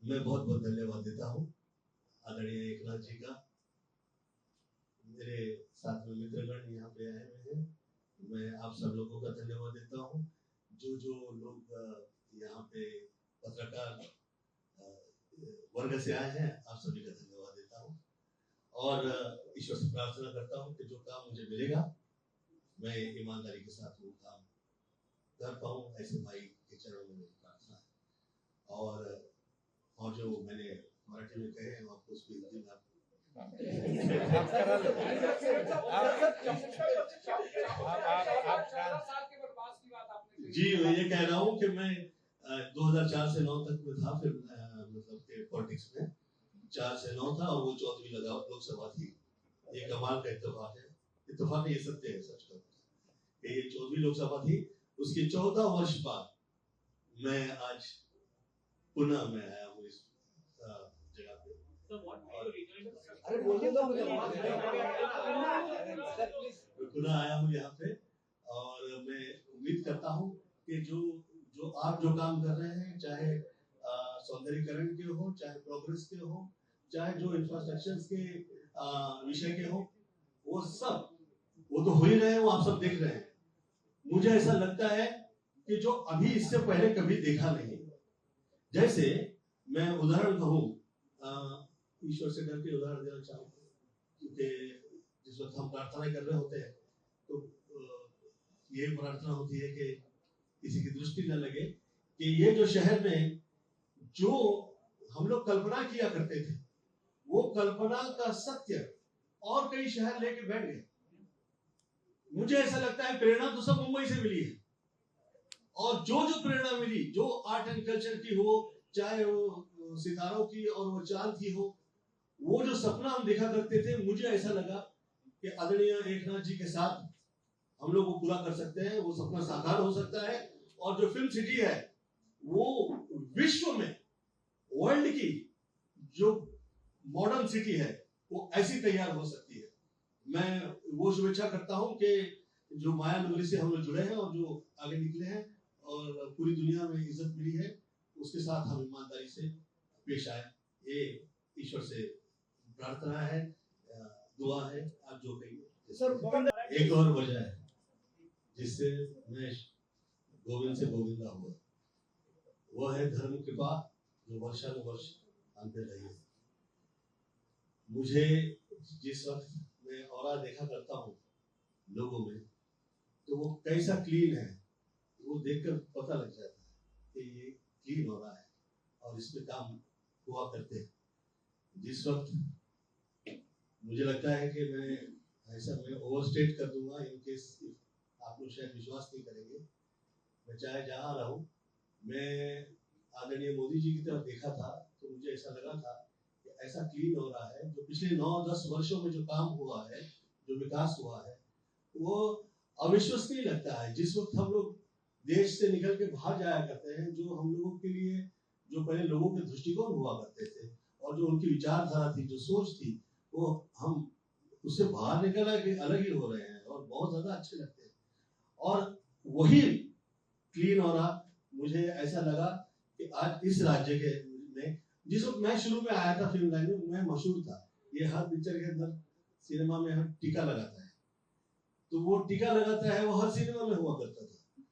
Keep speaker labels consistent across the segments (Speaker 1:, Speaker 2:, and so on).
Speaker 1: मैं बहुत बहुत धन्यवाद देता हूँ आदरणीय एकनाथ जी का। मेरे साथ में मित्रगण यहाँ पे आए हुए हैं, मैं आप सब लोगों का धन्यवाद देता हूँ। जो लोग यहाँ पे पत्रकार वर्ग से आए हैं, आप सभी का धन्यवाद देता हूँ और ईश्वर से प्रार्थना करता हूँ कि जो काम मुझे मिलेगा मैं ईमानदारी के साथ वो काम कर पाऊँ, ऐसे भाई के चरणों में मेरी प्रार्थना है। और जो मैंने मराठी में कहे हैं आपको उसको हिंदी में जी मैं ये कह रहा हूँ कि मैं 2004 से 9 तक में था, फिर मतलब के पॉलिटिक्स में 4 से 9 था और वो 14वीं लोकसभा थी। ये कमाल का इत्तेफाक है, इत्तेफाक ये सत्य है, सच कहूँ ये 14वीं लोकसभा थी। उसके 14 वर्ष बाद मैं आज पुनः मैं आया हूँ इस जगह पे। अरे बोलिए तो पुनः आया हूँ यहाँ पे और मैं उम्मीद करता हूँ कि जो आप जो काम कर रहे हैं, चाहे सौंदर्यीकरण के हो, चाहे प्रोग्रेस के हो, चाहे जो इंफ्रास्ट्रक्चर के विषय के हो, वो तो हो ही रहे हैं, वो आप सब देख रहे हैं। मुझे ऐसा लगता है कि जो अभी इससे पहले कभी देखा नहीं। जैसे मैं उदाहरण कहूँ, ईश्वर से डर के उदाहरण देना चाहूँ, क्योंकि जिस वक्त हम प्रार्थना कर रहे होते हैं तो ये प्रार्थना होती है कि किसी की दृष्टि न लगे कि ये जो शहर में जो हम लोग कल्पना किया करते थे, वो कल्पना का सत्य और कई शहर लेके बैठ गए। मुझे ऐसा लगता है प्रेरणा तो सब मुंबई से मिली है, और जो प्रेरणा मिली, जो आर्ट एंड कल्चर की हो, चाहे वो सितारों की और वो चांद की हो, वो जो सपना हम देखा करते थे, मुझे ऐसा लगा कि आदरणीय एकनाथ जी के साथ हम लोग वो पूरा कर सकते हैं, वो सपना साकार हो सकता है। और जो फिल्म सिटी है वो विश्व में, वर्ल्ड की जो मॉडर्न सिटी है वो ऐसी तैयार हो सकती है। मैं वो शुभेच्छा करता हूं कि जो माया नगरी से हम लोग जुड़े हैं और जो आगे निकले हैं और पूरी दुनिया में इज्जत मिली है, उसके साथ हम ईमानदारी से पेश आए। ये ईश्वर से प्रार्थना है, दुआ है, आप जो कहिए। सर एक और वजह है जिससे मैं गोविंद से गोविंदा हुआ, वो है धर्म कृपा जो वर्षानुवर्ष आते रही है। मुझे जिस वक्त मैं औरा देखा करता हूँ लोगों में, तो वो कैसा क्लीन है वो देखकर पता लग जाता है कि ये क्लीन हो रहा है और इस पे काम हुआ करते हैं। जिस वक्त मुझे लगता है कि मैं ओवरस्टेट कर दूंगा, इनकेस आप लोग शायद विश्वास नहीं करेंगे, मैं चाहे जहाँ रहूं, मैं आदरणीय मोदी जी की तरफ देखा था तो मुझे ऐसा लगा था कि ऐसा क्लीन हो रहा है। जो पिछले 9-10 वर्षों में जो काम हुआ है, जो विकास हुआ है, वो अविश्वसनीय लगता है। जिस वक्त हम लोग देश से निकल के बाहर जाया करते हैं, जो हम लोगों के लिए जो पहले लोगों के दृष्टिकोण हुआ करते थे और जो उनकी विचारधारा थी, जो सोच थी, वो हम उससे बाहर निकल के अलग ही हो रहे हैं और बहुत ज्यादा अच्छे लगते हैं। और वही क्लीन हो रहा, मुझे ऐसा लगा कि आज इस राज्य के में, जिस वक्त मैं शुरू में आया था फिल्म लाइन में, मैं मशहूर था, ये हर पिक्चर के अंदर सिनेमा में हम टीका लगाता है, तो वो टीका लगाता है वो हर सिनेमा में हुआ करता था।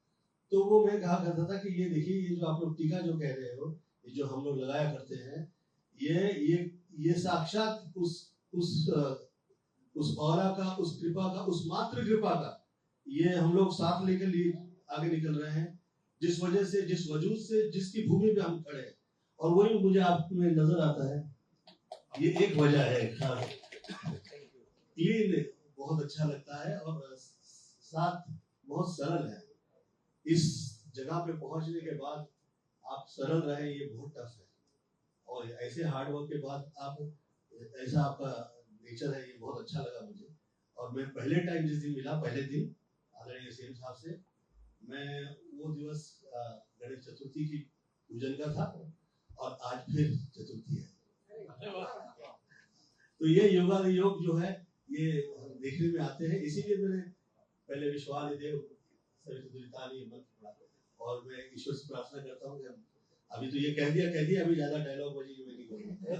Speaker 1: तो वो मैं कहा करता था कि ये देखिए, ये जो आप लोग टीका जो कह रहे हो, ये जो हम लोग लगाया करते हैं, ये साक्षात उस औरा का, उस कृपा का, उस मात्र कृपा का ये हम लोग साथ लेकर लिए आगे निकल रहे हैं, जिस वजह से, जिस वजूद से, जिसकी भूमि पे हम खड़े हैं। और वही मुझे आप में नजर आता है, ये एक वजह है। क्लीन बहुत अच्छा लगता है और साथ बहुत सरल है। इस जगह पे पहुंचने के बाद आप सरल रहे, ये बहुत टफ है, और ऐसे हार्ड वर्क के बाद आप ऐसा आपका नेचर है, ये बहुत अच्छा लगा मुझे। और मैं पहले टाइम जिस दिन मिला, पहले दिन आदरणीय सीएम साहब से, मैं वो दिवस गणेश चतुर्थी की पूजन का था और आज फिर चतुर्थी है। तो ये योग जो है ये देखने में आते हैं, इसीलिए मैंने पहले विश्वास देव सवितुर्तानि मंत्र पढ़ा और मैं ईश्वर से प्रार्थना करता हूँ कि अभी तो ये कह दिया अभी ज्यादा डायलॉग बजी मैं नहीं करूँगा।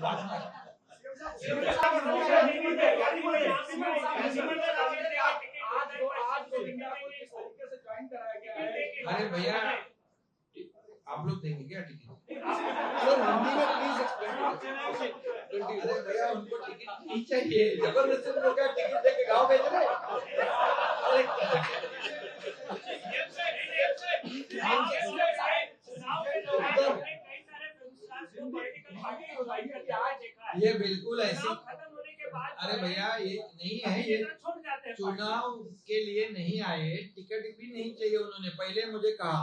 Speaker 2: अरे भैया आप लोग देंगे क्या टिकट?
Speaker 3: सर हिंदी में प्लीज एक्सप्लेन।
Speaker 2: अरे भैया उनको टिकट नहीं चाहिए, जबरदस्ती उनको क्या टिकट देके गाँव भेज रहे? ये बिल्कुल ऐसी, अरे भैया ये नहीं है, ये चुनाव के लिए नहीं आए, टिकट भी नहीं चाहिए उन्होंने। पहले मुझे कहा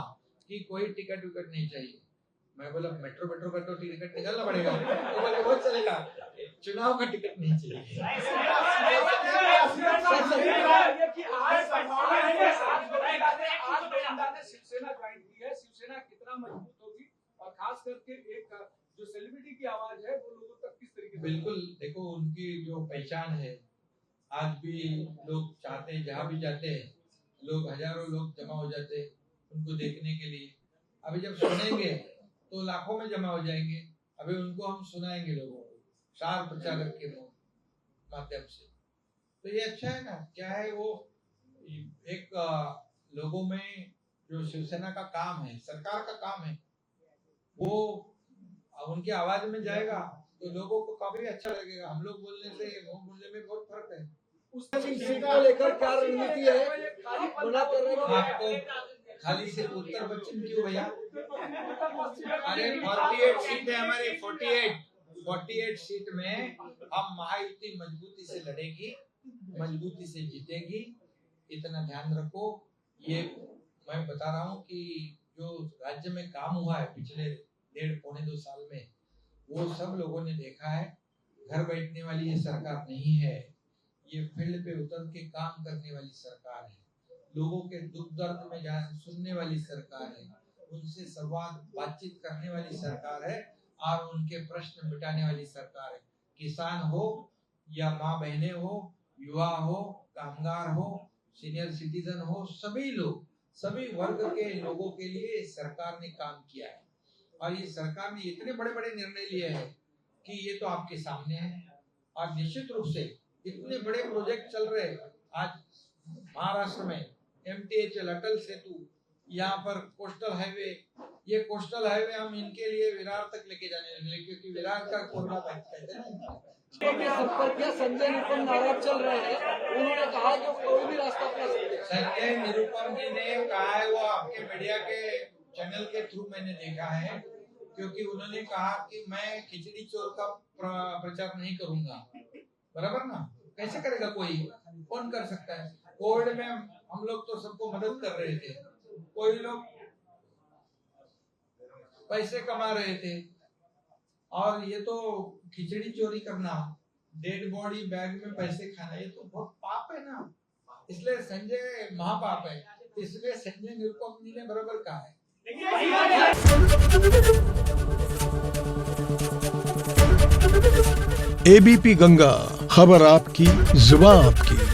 Speaker 2: कि कोई टिकट विकट नहीं चाहिए, मैं बोला मेट्रो का तो टिकट निकालना पड़ेगा, तो बोले वो चलेगा, चुनाव का टिकट नहीं चाहिए।
Speaker 3: शिवसेना ज्वाइन की है, शिवसेना कितना मजबूत होगी और खास करके एक जो सेलिब्रिटी की आवाज है वो लोगों तक किस तरीके से?
Speaker 2: बिल्कुल, देखो उनकी जो पहचान है, आज भी लोग चाहते हैं, जहाँ भी जाते हैं लोग हजारों लोग जमा हो जाते हैं उनको देखने के लिए। अभी जब सुनेंगे तो लाखों में जमा हो जाएंगे। अभी उनको हम सुनाएंगे लोगों को स्टार प्रचारक के माध्यम से, तो ये अच्छा है ना। क्या है वो एक लोगों में जो शिवसेना का काम है, सरकार का काम है, वो उनकी आवाज में जाएगा तो लोगों को काफी अच्छा लगेगा। हम लोग बोलने से वो बोलने में बहुत फर्क है।
Speaker 3: उस सीट को लेकर क्या रणनीति है? मना कर रहे हैं
Speaker 2: आपको खाली सिर्फ उत्तर पश्चिम क्यों भैया? अरे 48 सीट है हमारी, 48 सीट में हम महायुति मजबूती से लड़ेगी, मजबूती से जीतेगी, इतना ध्यान रखो। ये मैं बता रहा हूँ कि जो राज्य में काम हुआ है पिछले 1.5-2 साल में, वो सब लोगों ने देखा है। घर बैठने वाली ये सरकार नहीं है, ये फील्ड पे उतर के काम करने वाली सरकार है, लोगों के दुख दर्द में सुनने वाली सरकार है, उनसे संवाद बातचीत करने वाली सरकार है और उनके प्रश्न मिटाने वाली सरकार है। किसान हो या माँ बहनें हो, युवा हो, कामगार हो, सीनियर सिटीजन हो, सभी लोग, सभी वर्ग के लोगों के लिए सरकार ने काम किया है। और ये सरकार ने इतने बड़े बड़े निर्णय लिए हैं कि ये तो आपके सामने है। और निश्चित रूप से इतने बड़े प्रोजेक्ट चल रहे हैं। आज महाराष्ट्र में MTHL अटल सेतु, यहाँ पर कोस्टल हाईवे, ये कोस्टल हाईवे हम इनके लिए विरार तक लेके जाने लगे, क्योंकि विरार का कोरोना कहते हैं।
Speaker 3: संजय निरुपम नाराज चल रहे हैं, उन्होंने कहा कि कोई भी रास्ता अपना सकते हैं।
Speaker 2: संजय निरुपम जी ने कहा है, वो आपके मीडिया के चैनल के थ्रू मैंने देखा है, क्योंकि उन्होंने कहा कि मैं खिचड़ी चोर का प्रचार नहीं करूंगा। बराबर ना? कैसे करेगा कोई? कौन कर सकता है? कोविड में हम लोग तो सबको मदद कर रहे थे, कोई लोग पैसे कमा रहे थे, और ये तो खिचड़ी चोरी करना, डेड बॉडी बैग में पैसे खाना, ये तो बहुत पाप है ना। इसलिए संजय महापाप है, इसलिए संजय निरुपम जी ने बराबर कहा है।
Speaker 4: ABP गंगा, खबर आपकी, जुबान आपकी।